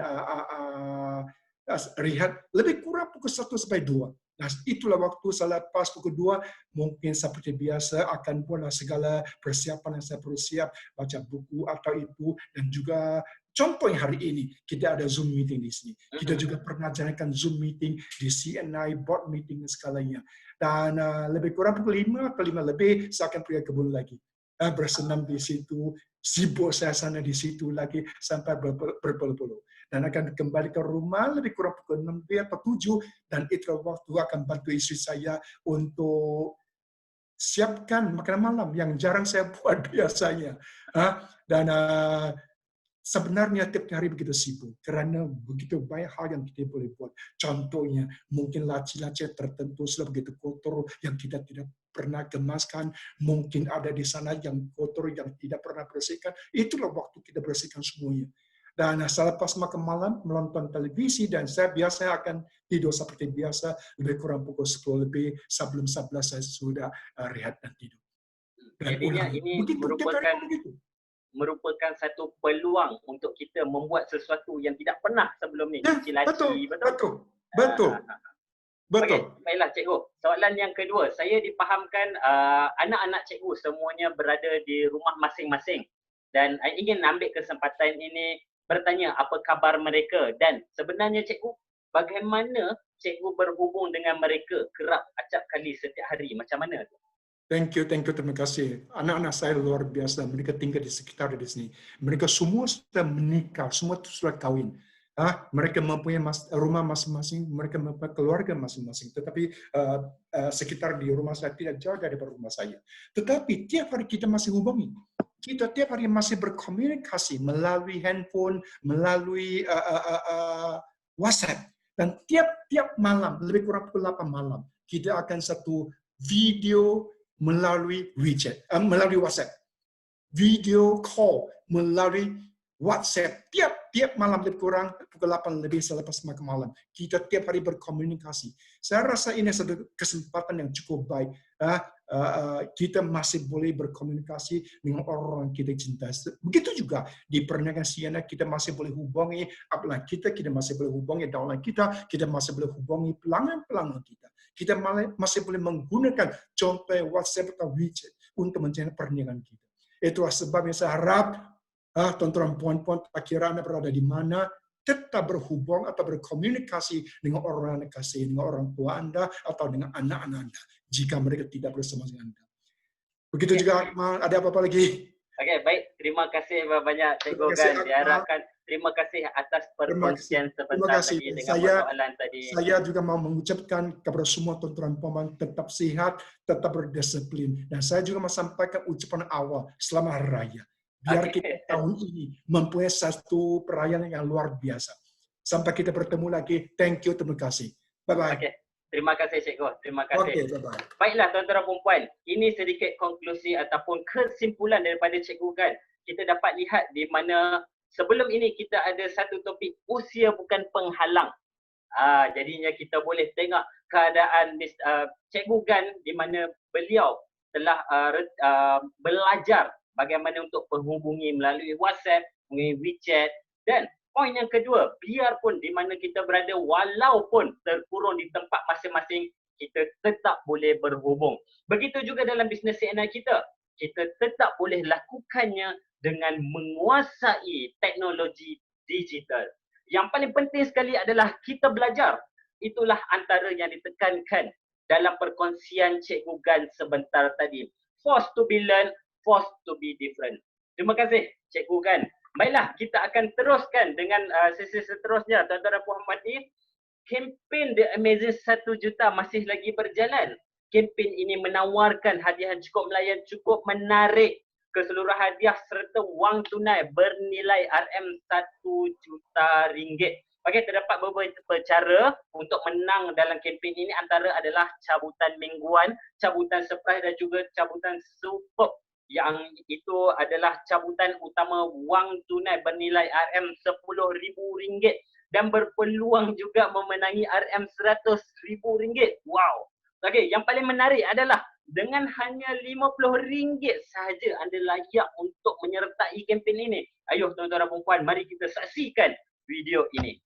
rehat lebih kurang pukul 1 sampai 2. Nah, itulah waktu selepas pukul 2, mungkin seperti biasa akan buatlah segala persiapan yang saya perlu siap, baca buku atau itu, dan juga contoh yang hari ini, kita ada Zoom meeting di sini. Kita juga pernah jalankan Zoom meeting di CNI, board meeting dan segalanya. Dan lebih kurang pukul 5 atau 5 lebih, saya akan pergi ke kebun lagi. Bersenam di situ, sibuk saya sana di situ lagi, sampai berpuluh-puluh. Dan akan kembali ke rumah lebih kurang pukul 6 atau 7 dan itu waktu akan bantu istri saya untuk siapkan makanan malam yang jarang saya buat biasanya. Dan sebenarnya tiap hari begitu sibuk karena begitu banyak hal yang kita boleh buat. Contohnya mungkin laci-laci tertentu sudah begitu kotor yang kita tidak pernah kemaskan, mungkin ada di sana yang kotor yang tidak pernah bersihkan. Itulah waktu kita bersihkan semuanya. Dan selepas makan malam, menonton televisi, dan saya biasanya akan tidur seperti biasa, lebih kurang pukul 10 lebih, sebelum 11 saya sudah rehat dan tidur. Dan Jadinya ini merupakan satu peluang untuk kita membuat sesuatu yang tidak pernah sebelum ni. Ya, betul. Okey, baiklah cikgu. Soalan yang kedua, saya dipahamkan anak-anak cikgu semuanya berada di rumah masing-masing dan ingin ambil kesempatan ini bertanya apa khabar mereka dan sebenarnya cikgu, bagaimana cikgu berhubung dengan mereka kerap acap kali setiap hari, macam mana tu? Thank you, terima kasih. Anak-anak saya luar biasa, mereka tinggal di sekitar di sini. Mereka semua sudah menikah, semua sudah kahwin. Mereka mempunyai rumah masing-masing, mereka mempunyai keluarga masing-masing. Tetapi sekitar di rumah saya tidak jauh dari rumah saya. Tetapi tiap hari kita masih hubungi. Kita tiap hari masih berkomunikasi melalui handphone, melalui WhatsApp. Dan tiap malam, lebih kurang pukul 8 malam, kita akan satu video melalui WhatsApp. Video call melalui WhatsApp. Tiap tiap malam lebih kurang pukul 8 lebih selepas makan malam. Kita tiap hari berkomunikasi. Saya rasa ini satu kesempatan yang cukup baik. Kita masih boleh berkomunikasi dengan orang kita cinta. Begitu juga di pernikahan Siena kita masih boleh hubungi upline kita masih boleh hubungi downline kita masih boleh hubungi pelanggan-pelanggan kita. Kita masih boleh menggunakan contoh WhatsApp atau WeChat untuk menjalin pernikahan kita. Itulah sebabnya saya harap tuan-tuan puan-puan akhirnya Anda berada di mana, tetap berhubung atau berkomunikasi dengan orang Anda kasih, dengan orang tua Anda atau dengan anak-anak Anda jika mereka tidak bersama dengan Anda. Begitu juga, ada apa-apa lagi? Okey, baik. Terima kasih banyak Cikgu Gan. Diharapkan terima kasih atas perkongsian sebentar tadi dengan persoalan tadi. Saya juga mau mengucapkan kepada semua tuan-tuan puan tetap sihat, tetap berdisiplin. Dan saya juga mau sampaikan ucapan awal selamat hari raya. Biar kita tahun ini mempunyai satu perayaan yang luar biasa. Sampai kita bertemu lagi. Thank you, terima kasih. Bye-bye. Okay. Terima kasih Cikgu. Terima kasih. Okay, bye-bye. Baiklah tuan-tuan dan puan, ini sedikit konklusi ataupun kesimpulan daripada Cikgu Gan. Kita dapat lihat di mana sebelum ini kita ada satu topik usia bukan penghalang. Jadinya kita boleh tengok keadaan Cikgu Gan di mana beliau telah belajar bagaimana untuk menghubungi melalui WhatsApp, melalui WeChat, dan poin yang kedua, biarpun di mana kita berada walaupun terkurung di tempat masing-masing, kita tetap boleh berhubung. Begitu juga dalam bisnes CNI kita tetap boleh lakukannya dengan menguasai teknologi digital. Yang paling penting sekali adalah kita belajar. Itulah antara yang ditekankan dalam perkongsian Cikgu Gan sebentar tadi. Forced to be learned, forced to be different. Terima kasih Cikgu Gan. Baiklah, kita akan teruskan dengan sesi seterusnya. Tuan-tuan dan puan-puan, kempen The Amazing 1 Juta masih lagi berjalan. Kempen ini menawarkan hadiah cukup melayan, cukup menarik, keseluruhan hadiah serta wang tunai bernilai RM1 juta ringgit. Okey, terdapat beberapa cara untuk menang dalam kempen ini, antara adalah cabutan mingguan, cabutan surprise dan juga cabutan super. Yang itu adalah cabutan utama wang tunai bernilai RM10,000 dan berpeluang juga memenangi RM100,000. Wow. Okey, yang paling menarik adalah dengan hanya RM50 sahaja anda layak untuk menyertai kempen ini. Ayuh tuan-tuan dan puan-puan, mari kita saksikan video ini.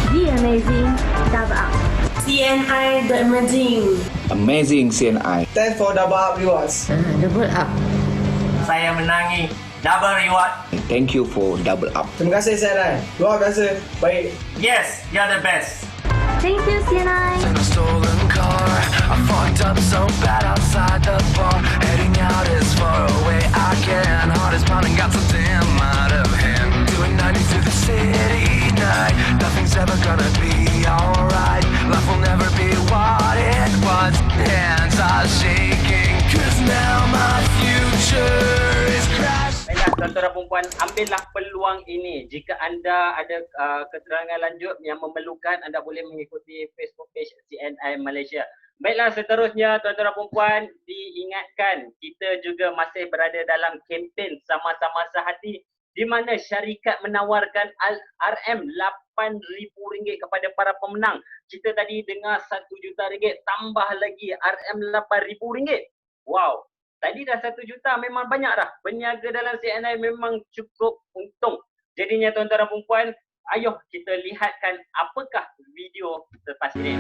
The Amazing Double Up. CNI The Amazing. Amazing CNI. Thanks for double up rewards. Double Up. Saya menangi double reward. Thank you for double up. Terima kasih CNI. Luar biasa. Baik. Yes, you're the best. Thank you, CNI. In a stolen car, I fucked up so bad outside the bar. Heading out as far away I can. Heart is pounding, got so damn out of hand. Doing 90 through the city night. Nothing's ever gonna be alright. Life will never be what it was. Hands are shaking, 'cause now my future is crashing. Baiklah tuan-tuan dan puan-puan, ambillah peluang ini. Jika anda ada keterangan lanjut yang memerlukan, anda boleh mengikuti Facebook page CNI Malaysia. Baiklah, seterusnya tuan-tuan dan puan-puan, diingatkan kita juga masih berada dalam kempen Sama-Sama Sehati, di mana syarikat menawarkan RM8,000 kepada para pemenang. Kita tadi dengar RM1 juta, tambah lagi RM8,000. Wow. Tadi dah 1 juta, memang banyak dah. Berniaga dalam CNI memang cukup untung. Jadinya tuan-tuan dan puan-puan, ayuh kita lihatkan apakah video selepas ini.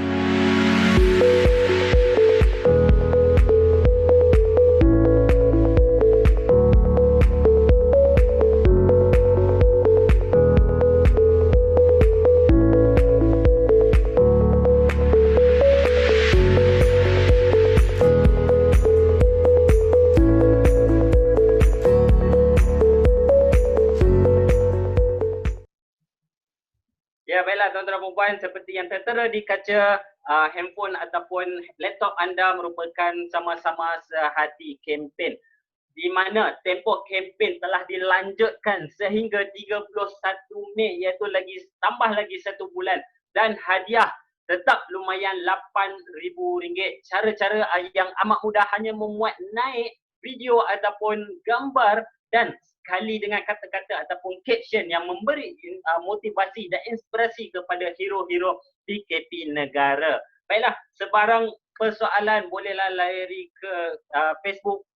Ya, baiklah tuan-tuan dan puan-puan, seperti yang tertera di kaca handphone ataupun laptop anda merupakan Sama-Sama Sehati kempen, di mana tempoh kempen telah dilanjutkan sehingga 31 Mei, iaitu tambah lagi 1 bulan, dan hadiah tetap lumayan RM8,000. Cara-cara yang amat mudah, hanya memuat naik video ataupun gambar dan sekali dengan kata-kata ataupun caption yang memberi motivasi dan inspirasi kepada hero-hero PKP negara. Baiklah, sebarang persoalan bolehlah layari ke Facebook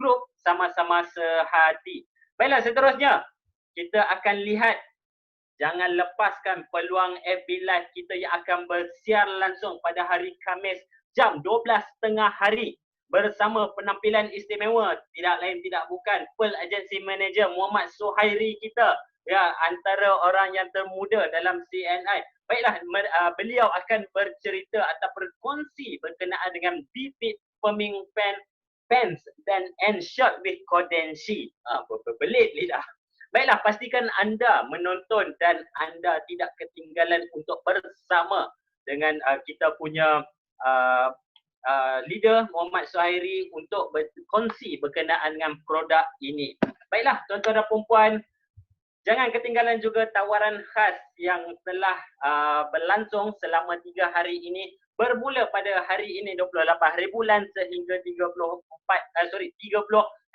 group Sama-Sama Sehati. Baiklah, seterusnya kita akan lihat, jangan lepaskan peluang FB Live kita yang akan bersiar langsung pada hari Khamis jam 12.30 hari bersama penampilan istimewa, tidak lain tidak bukan Pearl Agency Manager Muhammad Suhairi kita, ya, antara orang yang termuda dalam CNI. Baiklah, beliau akan bercerita atau berkongsi berkenaan dengan bibit pemimpin fans dan end shot with Kodenshi. Berbelit lidah. Baiklah, pastikan anda menonton dan anda tidak ketinggalan untuk bersama dengan kita punya leader Muhammad Suhairi untuk berkongsi berkenaan dengan produk ini. Baiklah, tuan-tuan dan puan-puan, jangan ketinggalan juga tawaran khas yang telah berlangsung selama 3 hari ini, bermula pada hari ini 28 hari bulan sehingga 30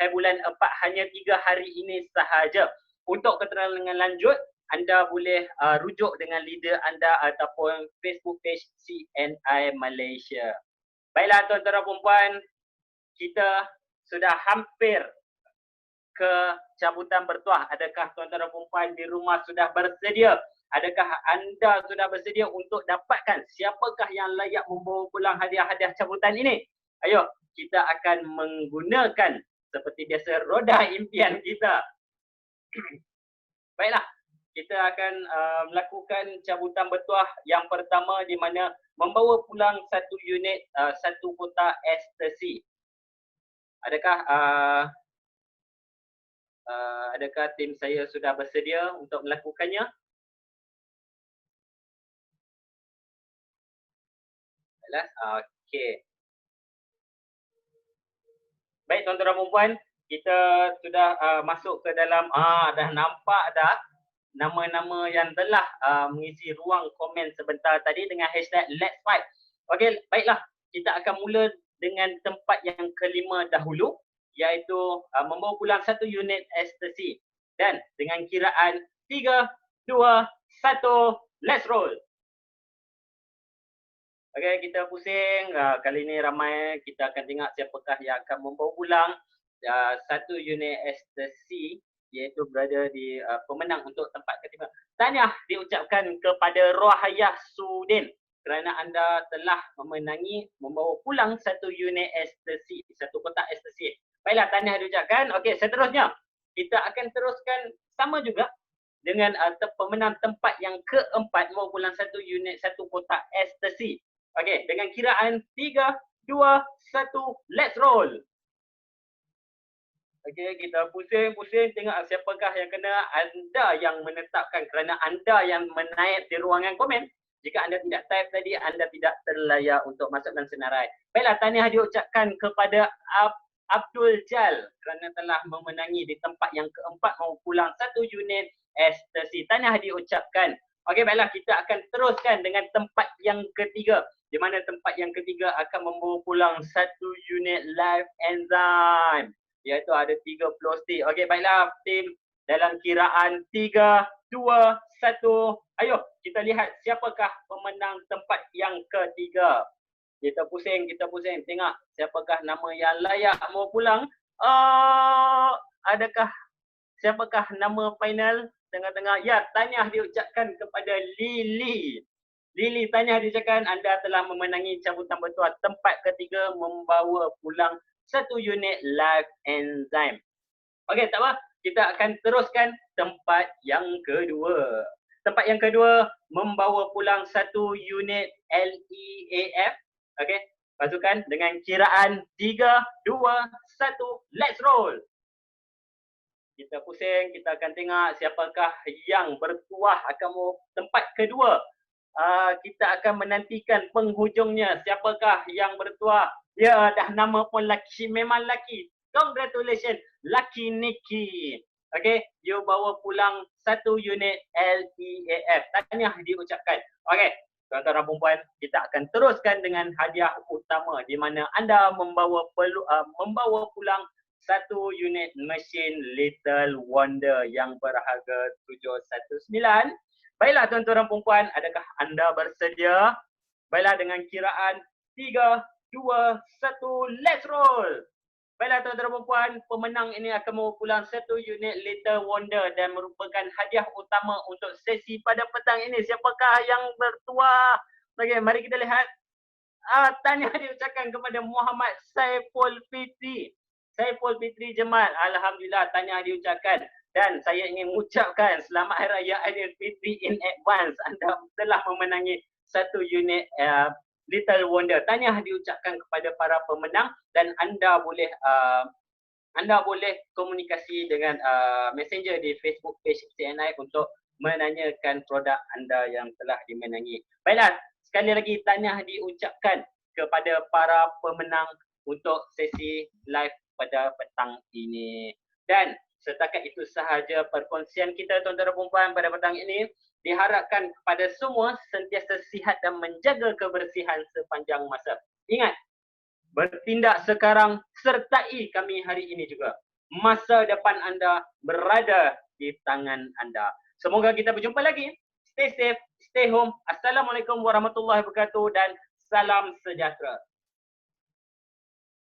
hari bulan 4, hanya 3 hari ini sahaja. Untuk keterangan lanjut, anda boleh rujuk dengan leader anda ataupun Facebook page CNI Malaysia. Baiklah, tuan-tuan dan puan-puan, kita sudah hampir ke cabutan bertuah. Adakah tuan-tuan dan puan-puan di rumah sudah bersedia? Adakah anda sudah bersedia untuk dapatkan siapakah yang layak membawa pulang hadiah-hadiah cabutan ini? Ayo, kita akan menggunakan seperti biasa roda impian kita. Baiklah, kita akan melakukan cabutan bertuah yang pertama, di mana membawa pulang 1 unit 1 kotak ekstasi. Adakah tim saya sudah bersedia untuk melakukannya? Baiklah, okey. Baik, tuan-tuan dan puan, kita sudah masuk ke dalam, dah nampak dah nama-nama yang telah mengisi ruang komen sebentar tadi dengan hashtag Let's Fight. Okey, baiklah, kita akan mula dengan tempat yang kelima dahulu, iaitu membawa pulang 1 unit ekstasi. Dan dengan kiraan 3, 2, 1, let's roll. Okey, kita pusing. Kali ini ramai, kita akan tengok siapakah yang akan membawa pulang 1 unit ekstasi, iaitu berada di pemenang untuk tempat ketiga. Tahniah diucapkan kepada Rohayah Sudin kerana anda telah memenangi membawa pulang 1 unit ekstasi, 1 kotak ekstasi. Baiklah, tahniah diucapkan. Okey, seterusnya kita akan teruskan sama juga dengan pemenang tempat yang keempat membawa pulang 1 unit 1 kotak ekstasi. Okey, dengan kiraan 3, 2, 1, let's roll. Okey, kita pusing-pusing tengok siapakah yang kena. Anda yang menetapkan kerana anda yang menaip di ruangan komen. Jika anda tidak type tadi, anda tidak terlayak untuk masuk dalam senarai. Baiklah, tahniah diucapkan kepada Abdul Jal kerana telah memenangi di tempat yang keempat membawa pulang 1 unit ekstasi. Tahniah diucapkan. Okey, baiklah, kita akan teruskan dengan tempat yang ketiga, di mana tempat yang ketiga akan membawa pulang 1 unit live enzyme, iaitu ada 30 stick. Okey, baiklah tim, dalam kiraan 3, 2, 1. Ayo kita lihat siapakah pemenang tempat yang ketiga. Kita pusing. Tengok siapakah nama yang layak mau pulang. Adakah siapakah nama final tengah-tengah? Ya, tahniah diucapkan kepada Lily. Lily, tahniah diucapkan, anda telah memenangi cabutan bertuah tempat ketiga membawa pulang 1 unit live enzyme. Okey, tak apa. Kita akan teruskan tempat yang kedua. Tempat yang kedua membawa pulang 1 unit LEAF. Okey, pasukan dengan kiraan 3, 2, 1, let's roll. Kita pusing, kita akan tengok siapakah yang bertuah akan tempat kedua. Kita akan menantikan penghujungnya, siapakah yang bertuah. Ya, dah nama pun laki, memang laki. Congratulations, Lucky Nikki. Okey, you bawa pulang 1 unit LEAF. Tahniah diucapkan. Okey, tuan-tuan dan puan, kita akan teruskan dengan hadiah utama di mana anda membawa pulang satu unit mesin Little Wonder yang berharga 719. Baiklah tuan-tuan dan puan, adakah anda bersedia? Baiklah dengan kiraan 3, 2, 1, let's roll! Baiklah tuan-tuan dan puan, pemenang ini akan membawa pulang satu unit Little Wonder dan merupakan hadiah utama untuk sesi pada petang ini. Siapakah yang bertuah? Okey, mari kita lihat. Tahniah diucapkan kepada Muhammad Saiful Fitri. Saiful Fitri Jemal. Alhamdulillah, tahniah diucapkan. Dan saya ingin mengucapkan selamat Hari Raya Aidilfitri in advance. Anda telah memenangi satu unit Little Wonder. Tahniah diucapkan kepada para pemenang dan anda boleh komunikasi dengan messenger di Facebook page CNI untuk menanyakan produk anda yang telah dimenangi. Baiklah, sekali lagi tahniah diucapkan kepada para pemenang untuk sesi live pada petang ini. Dan setakat itu sahaja perkongsian kita tuan-tuan dan puan pada petang ini. Diharapkan kepada semua sentiasa sihat dan menjaga kebersihan sepanjang masa. Ingat, bertindak sekarang sertai kami hari ini juga. Masa depan anda berada di tangan anda. Semoga kita berjumpa lagi. Stay safe, stay home. Assalamualaikum warahmatullahi wabarakatuh dan salam sejahtera.